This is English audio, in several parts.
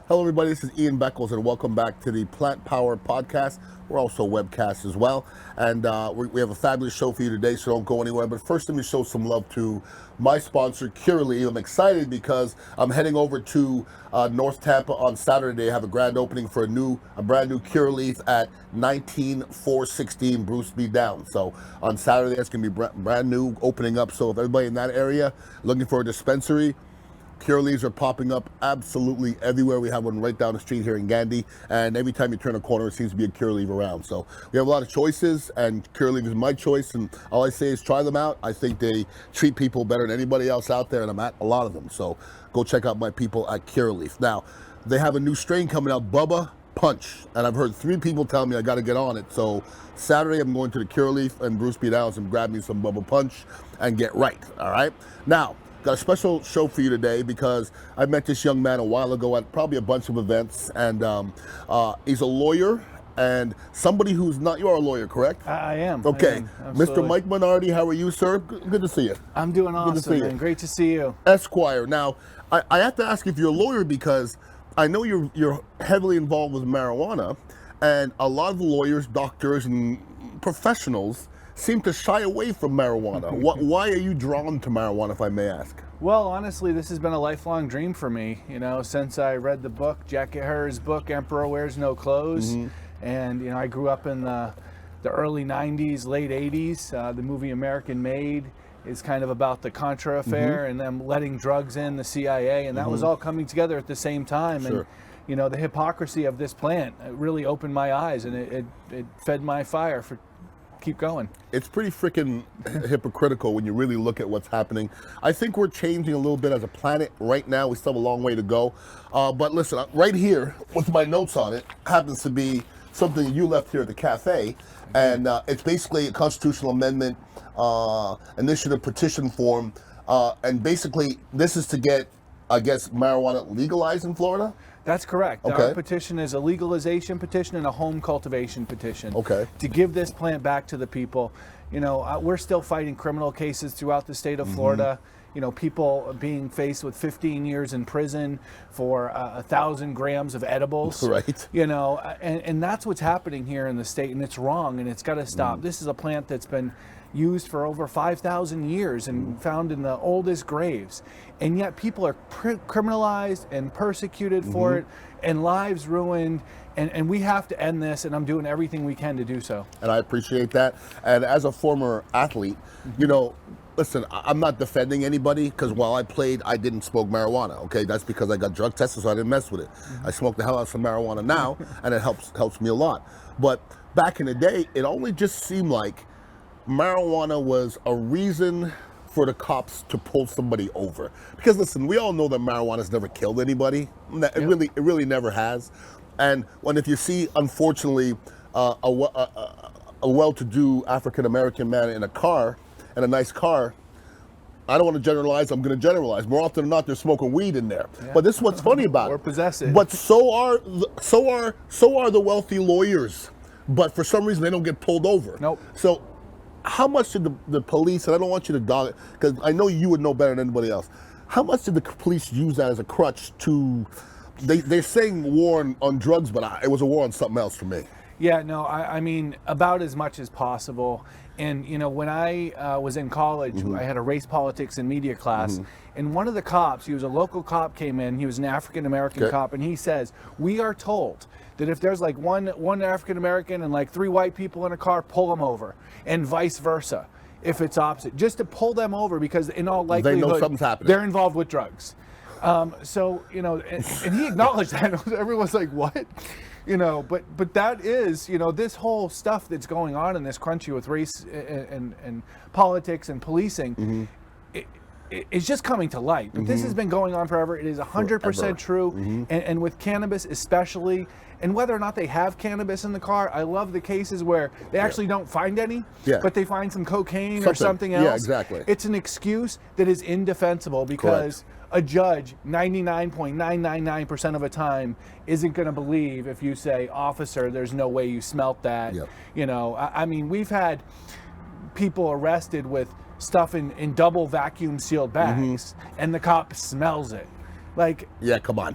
Hello, everybody. This is Ian Beckles, and welcome back to the Plant Power Podcast. We're also webcast as well, and we have a fabulous show for you today, so don't go anywhere. But first, let me show some love to my sponsor, Curaleaf. I'm excited because I'm heading over to North Tampa on Saturday. They have a grand opening for a brand new Curaleaf at 19416 Bruce B. Downs. So on Saturday, it's going to be brand new opening up. So if everybody in that area looking for a dispensary, Curaleafs are popping up absolutely everywhere. We have one right down the street here in Gandhi, and every time you turn a corner, it seems to be a Curaleaf around. So we have a lot of choices, and Curaleaf is my choice, and all I say is try them out. I think they treat people better than anybody else out there, and I'm at a lot of them. So go check out my people at Curaleaf. Now, they have a new strain coming out, Bubba Punch, and I've heard 3 people tell me I got to get on it. So Saturday, I'm going to the Curaleaf and Bruce B. Downs and grab me some Bubba Punch and get right, all right? Now, got a special show for you today because I met this young man a while ago at probably a bunch of events, and he's a lawyer and somebody who's not, you are a lawyer, correct? I am. Okay. I am, Mr. Mike Minardi, how are you, sir? Good to see you. I'm doing awesome, Good to see man. you. Great to see you. Esquire. Now, I have to ask if you're a lawyer because I know you're heavily involved with marijuana, and a lot of the lawyers, doctors, and professionals seem to shy away from marijuana. Why are you drawn to marijuana, if I may ask? Well, honestly, this has been a lifelong dream for me, since I read the book, Jack Herr's book, Emperor Wears No Clothes. Mm-hmm. And, I grew up in the early 90s, late 80s. The movie American Made is kind of about the Contra affair, mm-hmm. and them letting drugs in, the CIA, and that mm-hmm. was all coming together at the same time. Sure. And, the hypocrisy of this plant really opened my eyes, and it fed my fire for keep going. It's pretty freaking hypocritical when you really look at what's happening. I think we're changing a little bit as a planet right now. We still have a long way to go. But listen, right here with my notes on it happens to be something you left here at the cafe. And it's basically a constitutional amendment initiative petition form. And basically this is to get, I guess, marijuana legalized in Florida? That's correct. Okay. Our petition is a legalization petition and a home cultivation petition. Okay. To give this plant back to the people. We're still fighting criminal cases throughout the state of Florida. Mm-hmm. People being faced with 15 years in prison for 1,000 grams of edibles. Right. And that's what's happening here in the state, and it's wrong, and it's got to stop. This is a plant that's been used for over 5,000 years and found in the oldest graves. And yet people are criminalized and persecuted for it, and lives ruined. And we have to end this, and I'm doing everything we can to do so. And I appreciate that. And as a former athlete, listen, I'm not defending anybody because while I played, I didn't smoke marijuana, okay? That's because I got drug tested, so I didn't mess with it. I smoke the hell out of some marijuana now, and it helps me a lot. But back in the day, it only just seemed like marijuana was a reason for the cops to pull somebody over. Because listen, we all know that marijuana's never killed anybody. It really never has. And if you see, unfortunately, a well-to-do African-American man in a car, in a nice car, I don't want to generalize, I'm going to generalize. More often than not, they're smoking weed in there. Yeah. But this is what's funny about it. Or possessive. But so are the wealthy lawyers. But for some reason, they don't get pulled over. Nope. So how much did the police, and I don't want you to dog it, because I know you would know better than anybody else, how much did the police use that as a crutch to, they're saying war on drugs, but it was a war on something else for me. Yeah, no, I mean, about as much as possible. And, when I was in college, I had a race politics and media class, and one of the cops, he was a local cop, came in, he was an African-American cop, and he says, we are told that if there's like one African-American and like 3 white people in a car, pull them over, and vice versa, if it's opposite, just to pull them over because in all likelihood, they know something's happening. They're involved with drugs. And he acknowledged that. Everyone's like, what? But that is, this whole stuff that's going on in this country with race and politics and policing, it's just coming to light. But this has been going on forever. It is 100% true. And with cannabis especially, and whether or not they have cannabis in the car, I love the cases where they actually don't find any, but they find some cocaine or something else. Yeah, exactly. It's an excuse that is indefensible because a judge 99.999% of the time isn't going to believe if you say, officer, there's no way you smelt that. I mean, we've had people arrested with stuff in double vacuum sealed bags, and the cop smells it. Like, Yeah, come on.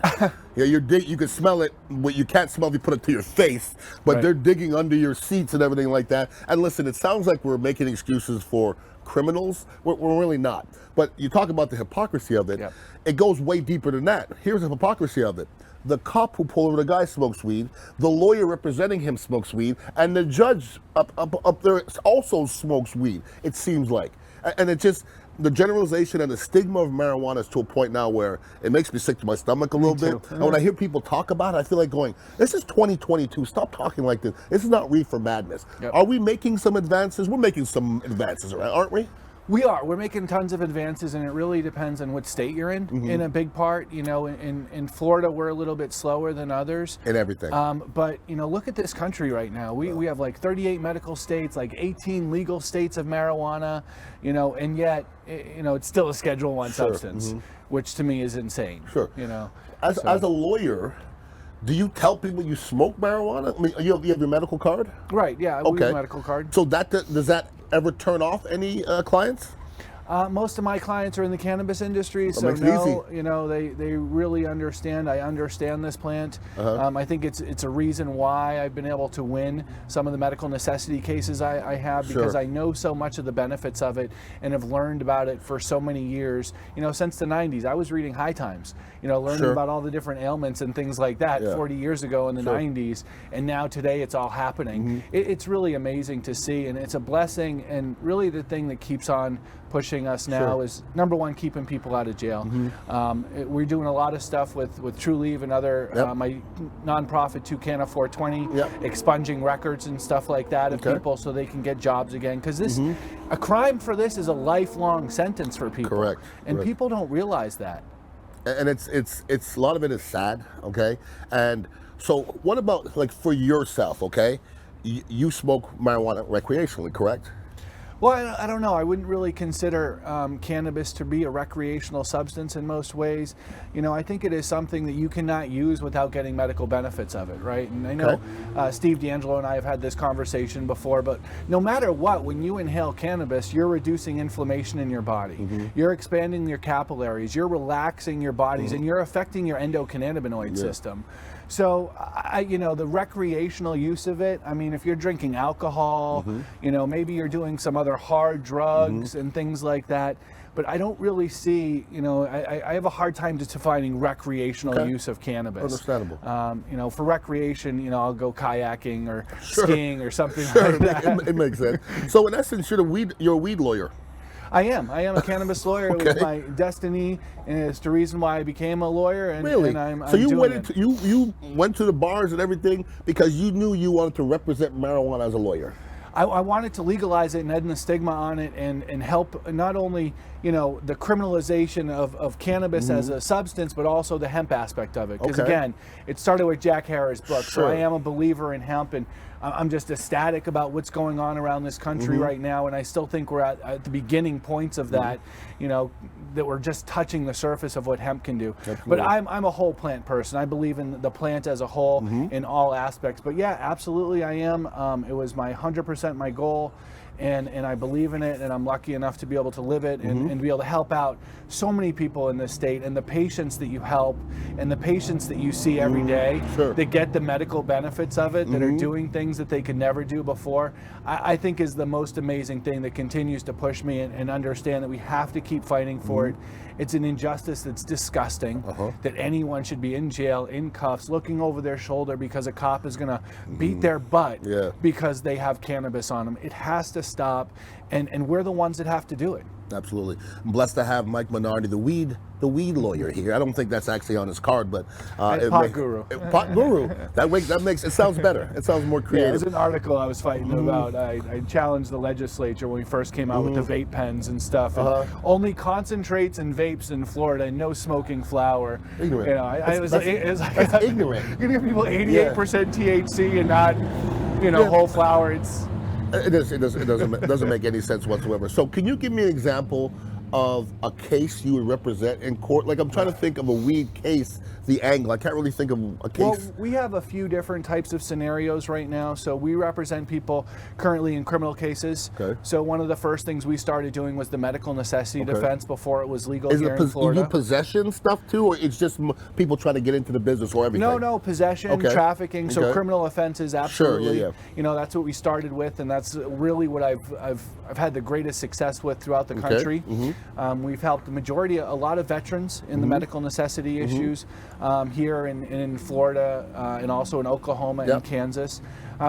Yeah, you can smell it, but you can't smell if you put it to your face. But Right. they're digging under your seats and everything like that. And listen, it sounds like we're making excuses for criminals. We're really not. But you talk about the hypocrisy of it. Yep. It goes way deeper than that. Here's the hypocrisy of it. The cop who pulled over the guy smokes weed. The lawyer representing him smokes weed. And the judge up there also smokes weed, it seems like. And it just, the generalization and the stigma of marijuana is to a point now where it makes me sick to my stomach a little bit. too. And when I hear people talk about it, I feel like going, this is 2022. Stop talking like this. This is not reefer madness. Yep. Are we making some advances? We're making some advances, aren't we? we are. We're making tons of advances, and it really depends on what state you're in a big part. You know, in Florida, we're a little bit slower than others. In everything. But, you know, look at this country right now. We have like 38 medical states, like 18 legal states of marijuana, you know, and yet, you know, it's still a Schedule I substance, which to me is insane. Sure. You know. As a lawyer, do you tell people you smoke marijuana? I mean, you have your medical card? Right, yeah, we have a medical card. So does that ever turn off any clients? Most of my clients are in the cannabis industry, so makes it no, easy. you know, they really understand. I understand this plant. I think it's a reason why I've been able to win some of the medical necessity cases I have, because Sure. I know so much of the benefits of it and have learned about it for so many years. You know, since the 90s, I was reading High Times, you know, learning Sure. about all the different ailments and things like that Yeah. 40 years ago in the Sure. 90s, and now today it's all happening. It's really amazing to see, and it's a blessing, and really the thing that keeps on pushing us now Sure. is, number one, keeping people out of jail. We're doing a lot of stuff with True Leave and other, Yep. my nonprofit 2Canna 420, Yep. expunging records and stuff like that of Okay. people so they can get jobs again. Because this, a crime for this is a lifelong sentence for people. Correct. And Correct. people don't realize that. And it's a lot of it is sad, okay? And so what about, like, for yourself, okay? You smoke marijuana recreationally, correct? Well, I don't know. I wouldn't really consider cannabis to be a recreational substance in most ways. You know, I think it is something that you cannot use without getting medical benefits of it, right? And I know Steve D'Angelo and I have had this conversation before, but no matter what, when you inhale cannabis, you're reducing inflammation in your body. You're expanding your capillaries, you're relaxing your bodies, and you're affecting your endocannabinoid system. So, you know, the recreational use of it, I mean, if you're drinking alcohol, you know, maybe you're doing some other hard drugs and things like that. But I don't really see, you know, I have a hard time defining recreational use of cannabis. Understandable. You know, for recreation, you know, I'll go kayaking or Sure. skiing or something Sure, like that. it makes sense. So in essence, you're a weed lawyer. I am a cannabis lawyer. It was Okay. my destiny, and it's the reason why I became a lawyer. And, Really? and I'm So you doing went it. into you went to the bars and everything because you knew you wanted to represent marijuana as a lawyer. I wanted to legalize it and end the stigma on it, and help not only, you know, the criminalization of cannabis as a substance, but also the hemp aspect of it. Because Okay. again, it started with Jack Harris' book, so Sure. I am a believer in hemp, and I'm just ecstatic about what's going on around this country right now, and I still think we're at the beginning points of that, you know, that we're just touching the surface of what hemp can do. Absolutely. But I'm a whole plant person. I believe in the plant as a whole in all aspects. But yeah, absolutely I am. It was my 100% my goal. And I believe in it, and I'm lucky enough to be able to live it and to be able to help out so many people in this state, and the patients that you help and the patients that you see every day Sure. that get the medical benefits of it, that are doing things that they could never do before, I think is the most amazing thing that continues to push me and understand that we have to keep fighting for it. It's an injustice that's disgusting, that anyone should be in jail, in cuffs, looking over their shoulder because a cop is going to beat their butt Yeah. because they have cannabis on them. It has to stop, and we're the ones that have to do it. Absolutely. I'm blessed to have Mike Minardi, the weed lawyer here. I don't think that's actually on his card, but Pot guru. Pot guru. That makes it sounds better. It sounds more Yeah, creative. there's an article I was fighting about. I challenged the legislature when we first came out with the vape pens and stuff. And only concentrates and vapes in Florida, and no smoking flower. Ignorant. You know, I was like, it was like That's ignorant. You're gonna give people 88% THC and not, you know, Yeah. whole flower. It's It doesn't make any sense whatsoever. So can you give me an example of a case you would represent in court? Like, I'm trying to think of a weed case, the angle. I can't really think of a case. Well, we have a few different types of scenarios right now. So we represent people currently in criminal cases. Okay. So one of the first things we started doing was the medical necessity defense before it was legal Is here it in Florida. you do possession stuff too, or it's just people trying to get into the business or everything? No, possession, trafficking, so criminal offenses, absolutely. Sure, yeah. You know, that's what we started with, and that's really what I've had the greatest success with throughout the country. We've helped a lot of veterans in the medical necessity issues here in Florida and also in Oklahoma and Kansas.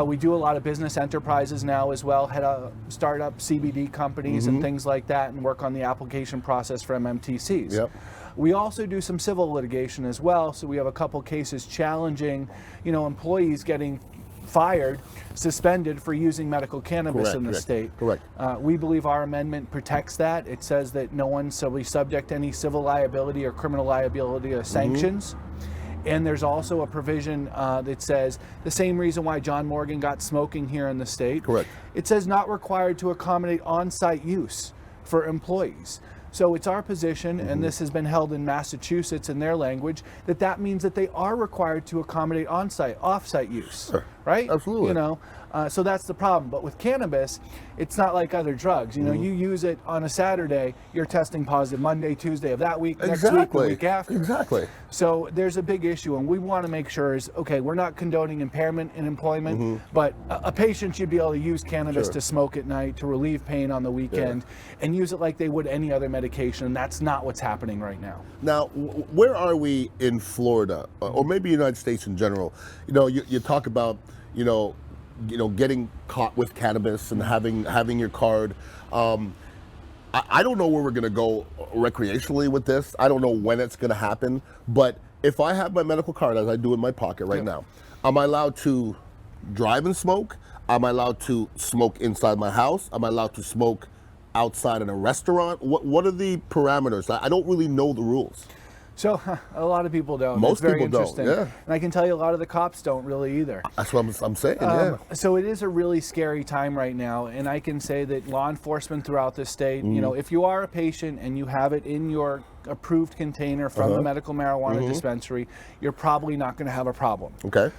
We do a lot of business enterprises now as well, head up startup CBD companies and things like that, and work on the application process for MMTCs. Yep. We also do some civil litigation as well, so we have a couple cases challenging, employees getting fired, suspended for using medical cannabis in the state. Correct. We believe our amendment protects that. It says that no one shall be subject to any civil liability or criminal liability or sanctions. And there's also a provision that says the same reason why John Morgan got smoking here in the state. Correct. It says not required to accommodate on-site use for employees. So it's our position, and this has been held in Massachusetts in their language, that means that they are required to accommodate on-site, off-site use, right? Absolutely. So that's the problem. But with cannabis, it's not like other drugs. You use it on a Saturday, you're testing positive Monday, Tuesday of that week, next week, the week after. Exactly. So there's a big issue, and we want to make sure we're not condoning impairment in employment, but a patient should be able to use cannabis to smoke at night, to relieve pain on the weekend, and use it like they would any other medication. And that's not what's happening right now. Now, where are we in Florida, or maybe United States in general? You talk about, getting caught with cannabis and having your card. I don't know where we're going to go recreationally with this. I don't know when it's going to happen. But if I have my medical card, as I do in my pocket right now, am I allowed to drive and smoke? Am I allowed to smoke inside my house? Am I allowed to smoke outside in a restaurant? What are the parameters? I don't really know the rules. So a lot of people don't. Most it's very people interesting. don't, yeah. And I can tell you a lot of the cops don't really either. That's what I'm saying, yeah. So it is a really scary time right now, and I can say that law enforcement throughout the state, if you are a patient and you have it in your approved container from the medical marijuana dispensary, you're probably not going to have a problem. Okay.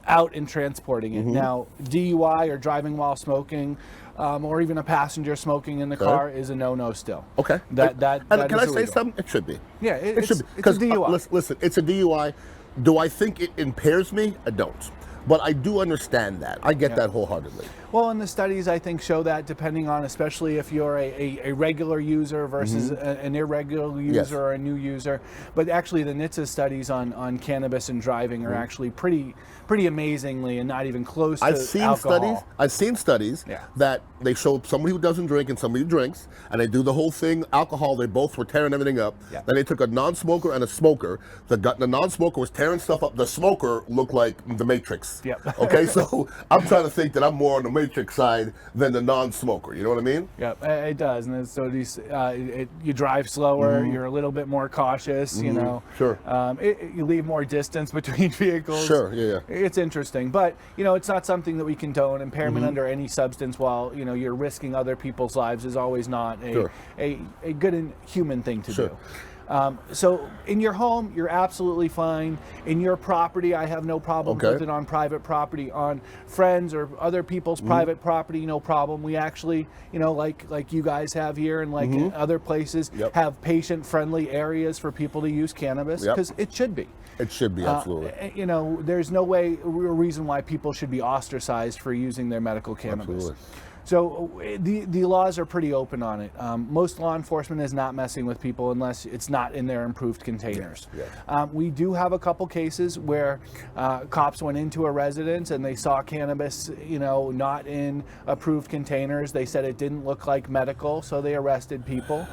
Out and transporting it. Now, DUI or driving while smoking, or even a passenger smoking in the car is a no-no still. Okay. That can I say illegal. something? It should be. Yeah, it should be. It's a DUI. Listen, it's a DUI. Do I think it impairs me? I don't. But I do understand that. I get that wholeheartedly. Well, and the studies, I think, show that depending on, especially if you're a regular user versus an irregular user or a new user. But actually, the NHTSA studies on cannabis and driving are actually pretty amazingly and not even close to alcohol. I've seen studies that they show somebody who doesn't drink and somebody who drinks, and they do the whole thing, alcohol, they both were tearing everything up. Yeah. Then they took a non-smoker and a smoker. The non-smoker was tearing stuff up. The smoker looked like the Matrix. Yep. Okay, so I'm trying to think that I'm more on the Matrix side than the non-smoker. You know what I mean? Yep, it does. And so you drive slower, you're a little bit more cautious, Sure. You leave more distance between vehicles. Sure, yeah. It's interesting, but it's not something that we condone. Impairment under any substance while you're risking other people's lives is always not a good and human thing to do. So in your home, you're absolutely fine. In your property, I have no problem with it. On private property, on friends or other people's private property, no problem. We actually, like you guys have here and like in other places, have patient-friendly areas for people to use cannabis because it should be. It should be, absolutely. There's no reason why people should be ostracized for using their medical cannabis. Absolutely. So the laws are pretty open on it. Most law enforcement is not messing with people unless it's not in their improved containers. Yes. We do have a couple cases where cops went into a residence and they saw cannabis, not in approved containers. They said it didn't look like medical, so they arrested people.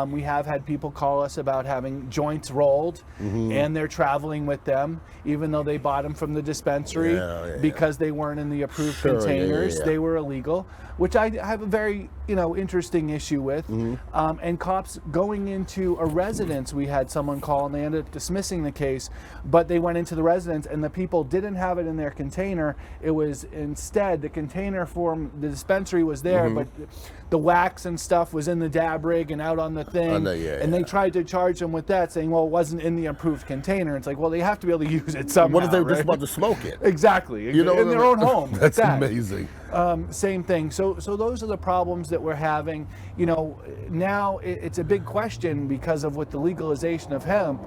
We have had people call us about having joints rolled and they're traveling with them, even though they bought them from the dispensary because they weren't in the approved containers. They were illegal, which I have a very, interesting issue with. And cops going into a residence, we had someone call and they ended up dismissing the case, but they went into the residence and the people didn't have it in their container. It was instead the container from the dispensary was there, but the wax and stuff was in the dab rig and out on the thing. And they tried to charge them with that, saying, well, it wasn't in the approved container. It's like, well, they have to be able to use it somehow. What if they were just about to smoke it? Exactly. In their own home. That's amazing. Same thing. So those are the problems that we're having. Now it's a big question because of with the legalization of hemp.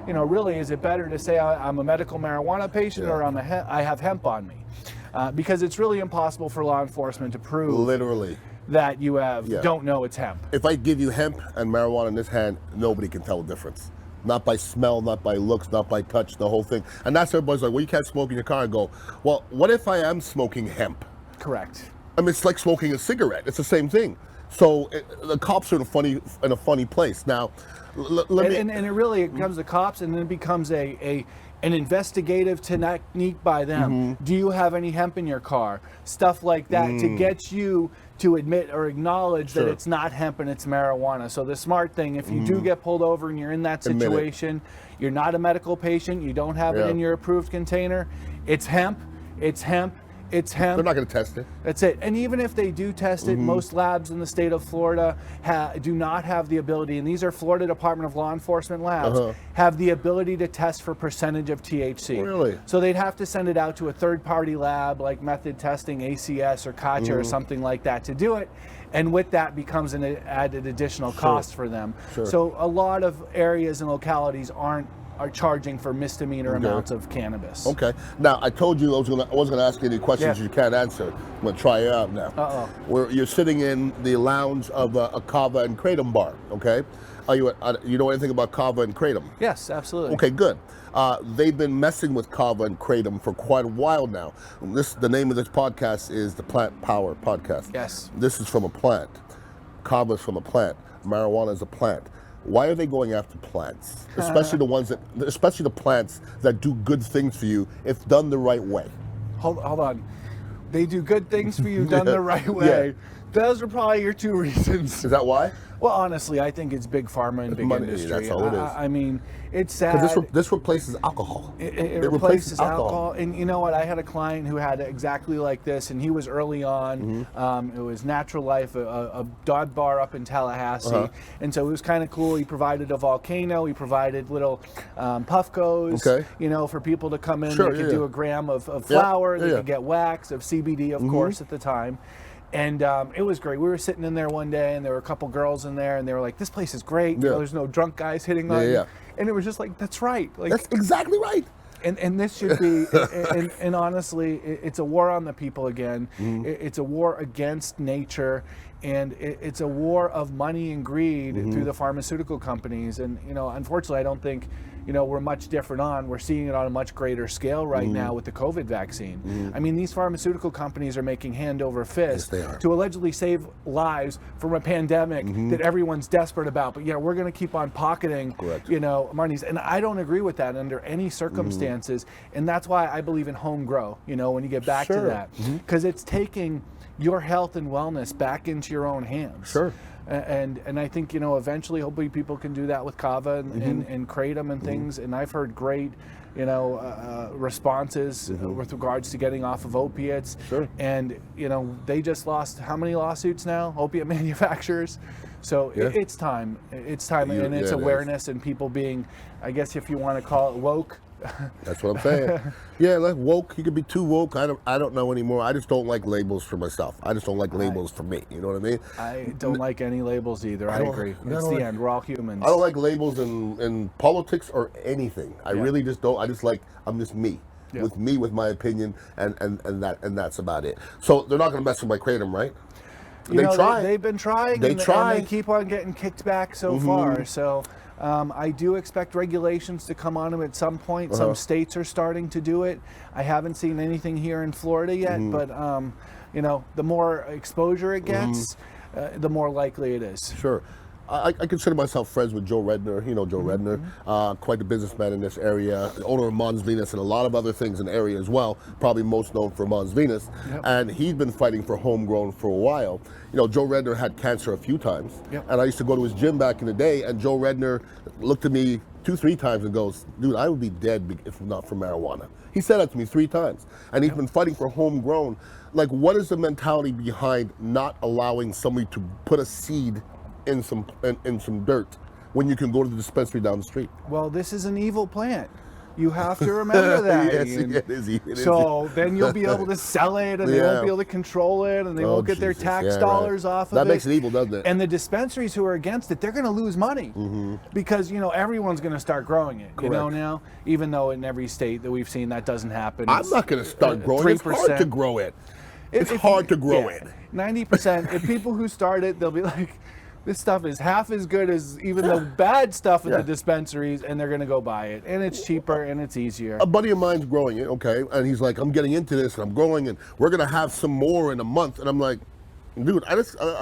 Really, is it better to say I'm a medical marijuana patient or I have hemp on me? Because it's really impossible for law enforcement to prove literally that you don't know it's hemp. If I give you hemp and marijuana in this hand, nobody can tell the difference. Not by smell, not by looks, not by touch, the whole thing. And that's everybody's like, well, you can't smoke in your car. And go, well, what if I am smoking hemp? Correct. I mean, it's like smoking a cigarette. It's the same thing. So the cops are in a funny place. Now, and it really becomes the cops, and then it becomes an investigative technique by them. Do you have any hemp in your car? Stuff like that to get you to admit or acknowledge that it's not hemp and it's marijuana. So the smart thing, if you do get pulled over and you're in that situation, you're not a medical patient, you don't have it in your approved container, it's hemp, it's hemp, it's hemp. They're not going to test it. That's it. And even if they do test it, most labs in the state of Florida do not have the ability, and these are Florida Department of Law Enforcement labs, have the ability to test for percentage of THC. Really? So they'd have to send it out to a third-party lab like Method Testing, ACS, or CACHA, or something like that to do it. And with that becomes an added additional cost for them. So a lot of areas and localities are charging for misdemeanor amounts of cannabis. Okay. Now, I told you I was going to ask you any questions you can't answer. I'm going to try you out now. You're sitting in the lounge of a Kava and Kratom bar, okay? You know anything about Kava and Kratom? Yes, absolutely. Okay, good. They've been messing with Kava and Kratom for quite a while now. The name of this podcast is the Plant Power Podcast. Yes. This is from a plant. Kava is from a plant. Marijuana is a plant. Why are they going after plants, especially the plants that do good things for you if done the right way? Hold on, they do good things for you done the right way. Those are probably your two reasons. Is that why? Well, honestly, I think it's big pharma and big industry. That's all it is. I mean, it's sad. Because this replaces alcohol. It replaces alcohol. And you know what? I had a client who had exactly like this, and he was early on. It was Natural Life, a dog bar up in Tallahassee. And so it was kind of cool. He provided a volcano. He provided little puffcos, for people to come in. They could do a gram of flour. They could get wax of CBD, of course, at the time. And it was great. We were sitting in there one day, and there were a couple girls in there, and they were like, "This place is great. There's no drunk guys hitting on you." And it was just like, "That's right. Like, that's exactly right." And this should be. and honestly, it's a war on the people again. It's a war against nature, and it's a war of money and greed through the pharmaceutical companies. And unfortunately, I don't think. We're much different we're seeing it on a much greater scale right now with the COVID vaccine. I mean, these pharmaceutical companies are making hand over fist to allegedly save lives from a pandemic that everyone's desperate about. But we're going to keep on pocketing, monies. And I don't agree with that under any circumstances. And that's why I believe in home grow, when you get back to that. Because it's taking your health and wellness back into your own hands. And I think, eventually, hopefully people can do that with Kava and Kratom and things. And I've heard great, responses with regards to getting off of opiates. And, they just lost how many lawsuits now? Opiate manufacturers. So it's time. It's time. And it's awareness and people being, I guess if you want to call it woke. That's what I'm saying. Like woke. You could be too woke. I don't know anymore. I just don't like labels for myself. I just don't like labels for me. You know what I mean? I don't like any labels either. I agree. It's the end. We're all humans. I don't like labels in politics or anything. I really just don't. I'm just me. With my opinion, and that's about it. So they're not going to mess with my Kratom, right? They've been trying. They try. And they keep on getting kicked back so far. So. I do expect regulations to come on them at some point. Some states are starting to do it. I haven't seen anything here in Florida yet, but the more exposure it gets, the more likely it is. I consider myself friends with Joe Redner. You know Joe Redner, quite a businessman in this area, owner of Mons Venus and a lot of other things in the area as well. Probably most known for Mons Venus, and he's been fighting for homegrown for a while. You know, Joe Redner had cancer a few times, and I used to go to his gym back in the day, and Joe Redner looked at me 2-3 times and goes, "Dude, I would be dead if not for marijuana." He said that to me 3 times, and he's been fighting for homegrown. Like, what is the mentality behind not allowing somebody to put a seed in some dirt when you can go to the dispensary down the street? Well, this is an evil plant. You have to remember that. Yes, it is. So then you'll be able to sell it, and they won't be able to control it, and they won't get their tax dollars off of it. That makes it evil, doesn't it? And the dispensaries who are against it, they're going to lose money because, you know, everyone's going to start growing it. You know, now, even though in every state that we've seen that doesn't happen. I'm not going to start growing it. It's hard to grow it. It's hard to grow it. 90%. If people who start it, they'll be like, this stuff is half as good as even the bad stuff at the dispensaries, and they're going to go buy it. And it's cheaper and it's easier. A buddy of mine's growing it, okay, and he's like, I'm getting into this and I'm growing, and we're going to have some more in a month. And I'm like, dude, I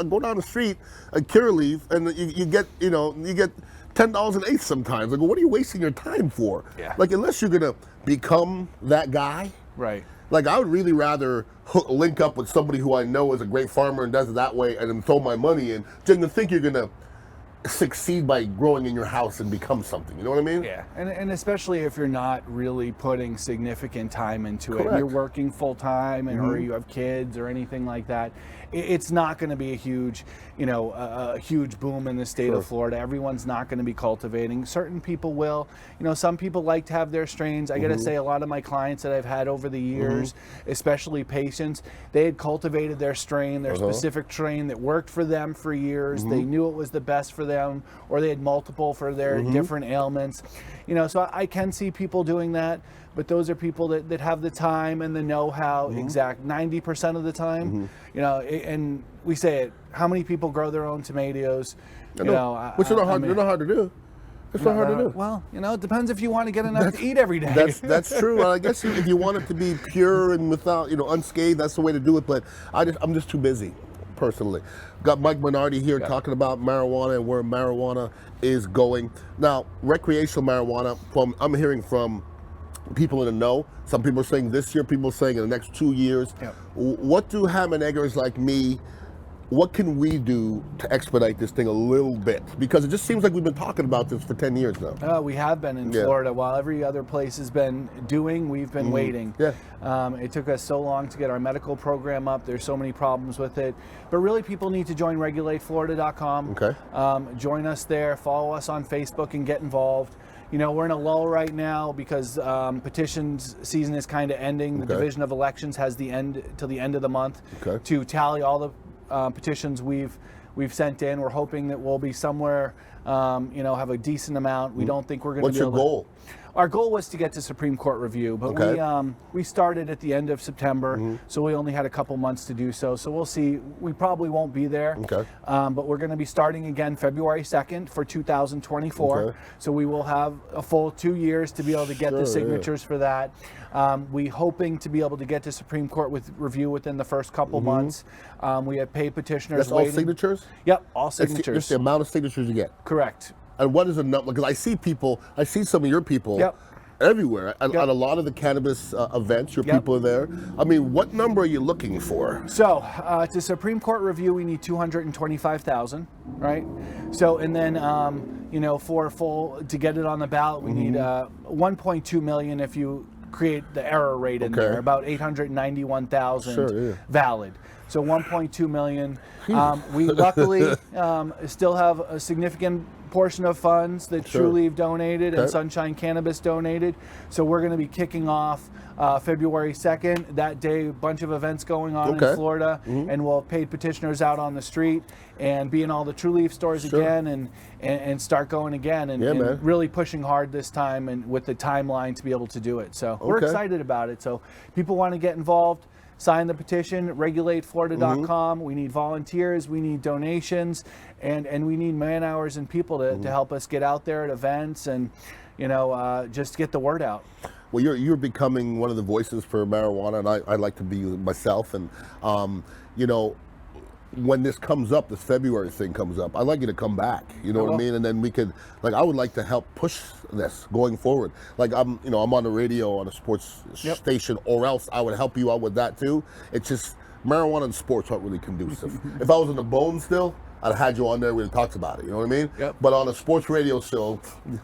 go down the street, I Curaleaf, and you get $10 an eighth sometimes. I go, what are you wasting your time for? Yeah. Like, unless you're going to become that guy. Right. Like, I would really rather link up with somebody who I know is a great farmer and does it that way, and then throw my money in, than to think you're going to succeed by growing in your house and become something. You know what I mean? Yeah, and especially if you're not really putting significant time into it. You're working full time, and or you have kids or anything like that. It's not going to be a huge, a huge boom in the state of Florida. Everyone's not going to be cultivating. Certain people will. You know, some people like to have their strains. I got to say, a lot of my clients that I've had over the years, especially patients, they had cultivated their strain, their specific strain that worked for them for years. They knew it was the best for them, or they had multiple for their different ailments. You know, so I can see people doing that, but those are people that have the time and the know-how, exact 90% of the time. You know, and we say it, how many people grow their own tomatoes? Which are not hard, they're not hard to do. It's not hard to do. Well, it depends if you want to get enough to eat every day. That's true. I guess if you want it to be pure and without, unscathed, that's the way to do it. But I'm just too busy, personally. Got Mike Minardi here talking about marijuana and where marijuana is going. Now, recreational marijuana, I'm hearing from people in the know. Some people are saying this year, people are saying in the next 2 years. What do ham and eggers like me, what can we do to expedite this thing a little bit? Because it just seems like we've been talking about this for 10 years now. We have been in Florida. While every other place has been doing, we've been waiting. It took us so long to get our medical program up. There's so many problems with it. But really, people need to join regulateflorida.com. Join us there, follow us on Facebook, and get involved. We're in a lull right now because petitions season is kind of ending. The Division of Elections has the end till the end of the month to tally all the petitions we've sent in. We're hoping that we'll be somewhere, have a decent amount. We don't think we're going to be able to. What's your goal? Our goal was to get to Supreme Court review, but we started at the end of September, so we only had a couple months to do so. So we'll see. We probably won't be there, but we're going to be starting again February 2nd for 2024. So we will have a full 2 years to be able to get the signatures for that. We hoping to be able to get to Supreme Court with review within the first couple months. We have paid petitioners. That's waiting. All signatures? Yep, all signatures. Just the amount of signatures you get? Correct. And what is the number? Because I see some of your people everywhere. At a lot of the cannabis events, your people are there. I mean, what number are you looking for? So, to Supreme Court review, we need 225,000, right? So, and then, for to get it on the ballot, we need 1.2 million if you create the error rate in there, about 891,000 valid. So 1.2 million. We luckily still have a significant portion of funds that Trulieve donated and Sunshine Cannabis donated. So we're going to be kicking off February 2nd. That day, a bunch of events going on in Florida, and we'll have paid petitioners out on the street and be in all the Trulieve stores again and start going again and really pushing hard this time and with the timeline to be able to do it. So we're excited about it. So people want to get involved. Sign the petition, regulateflorida.com. We need volunteers, we need donations, and we need man hours and people to help us get out there at events and, just get the word out. Well, you're becoming one of the voices for marijuana, and I like to be myself. And, when this comes up, this February thing comes up, I'd like you to come back. You know what I mean? And then we could, like, I would like to help push this going forward. Like, I'm on the radio on a sports station, or else I would help you out with that too. It's just marijuana and sports aren't really conducive. If I was in the bone still, I'd have had you on there, we'd have talked about it, you know what I mean? Yep. But on a sports radio show,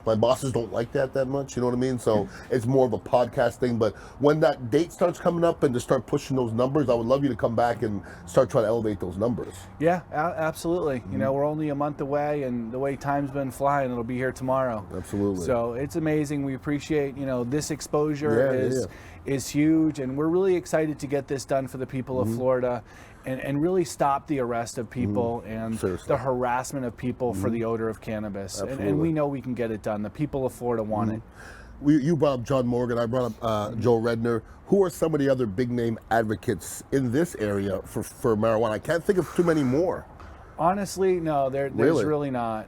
my bosses don't like that much, you know what I mean? So it's more of a podcast thing. But when that date starts coming up and to start pushing those numbers, I would love you to come back and start trying to elevate those numbers. Yeah, absolutely. You know, we're only a month away, and the way time's been flying, it'll be here tomorrow. Absolutely. So it's amazing. We appreciate, this exposure is huge, and we're really excited to get this done for the people of Florida. And really stop the arrest of people and the harassment of people for the odor of cannabis. And we know we can get it done. The people of Florida want it. You brought up John Morgan, I brought up Joe Redner. Who are some of the other big name advocates in this area for marijuana? I can't think of too many more. Honestly, no, there's really not.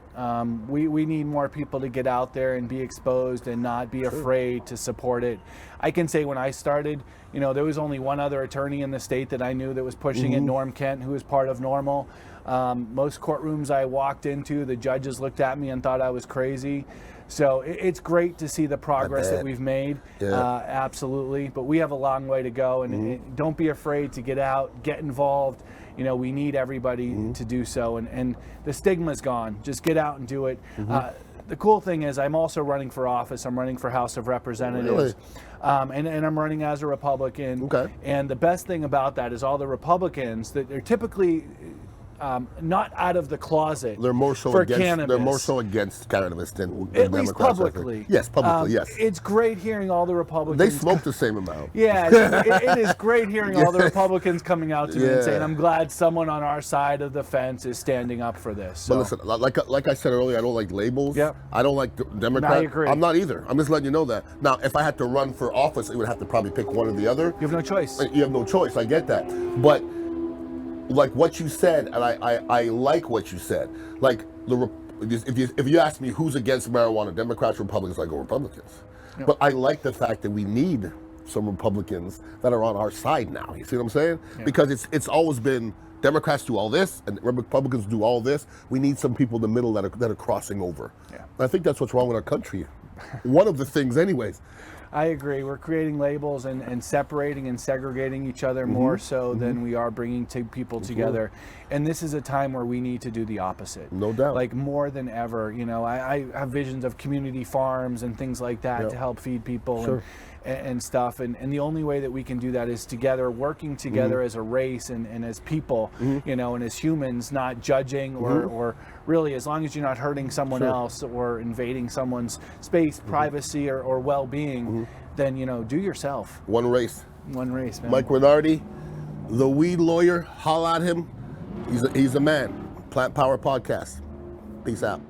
We need more people to get out there and be exposed and not be afraid to support it. I can say when I started, there was only one other attorney in the state that I knew that was pushing it, Norm Kent, who was part of NORML. Most courtrooms I walked into, the judges looked at me and thought I was crazy. So it's great to see the progress that we've made, absolutely. But we have a long way to go, and don't be afraid to get out, get involved. We need everybody to do so, and the stigma's gone. Just get out and do it. The cool thing is I'm also running for office. I'm running for House of Representatives. And I'm running as a Republican. Okay. And the best thing about that is all the Republicans that are typically not out of the closet. They're more so for against cannabis. They're more so against cannabis than at least Democrats, publicly. Yes, publicly. Yes. It's great hearing all the Republicans. They smoke the same amount. Yeah, it is great hearing all the Republicans coming out to me and saying, "I'm glad someone on our side of the fence is standing up for this." So. But listen, like I said earlier, I don't like labels. Yep. I don't like Democrat. I agree. I'm not either. I'm just letting you know that. Now, if I had to run for office, it would have to probably pick one or the other. You have no choice. You have no choice. I get that, but like what you said, and I like what you said. Like if you ask me who's against marijuana, Democrats, Republicans, I go Republicans. Yep. But I like the fact that we need some Republicans that are on our side now. You see what I'm saying? Yeah. Because it's always been Democrats do all this and Republicans do all this. We need some people in the middle that are crossing over. Yeah. I think that's what's wrong with our country. One of the things, anyways. I agree. We're creating labels and separating and segregating each other more so than we are bringing people together. And this is a time where we need to do the opposite. No doubt. Like more than ever. I have visions of community farms and things like that to help feed people and stuff. And the only way that we can do that is together, working together as a race and as people, and as humans, not judging or really, as long as you're not hurting someone else or invading someone's space, privacy, or well-being, then, do yourself. One race. One race, man. Mike Minardi, the weed lawyer, holla at him. He's a man. Plant Power Podcast. Peace out.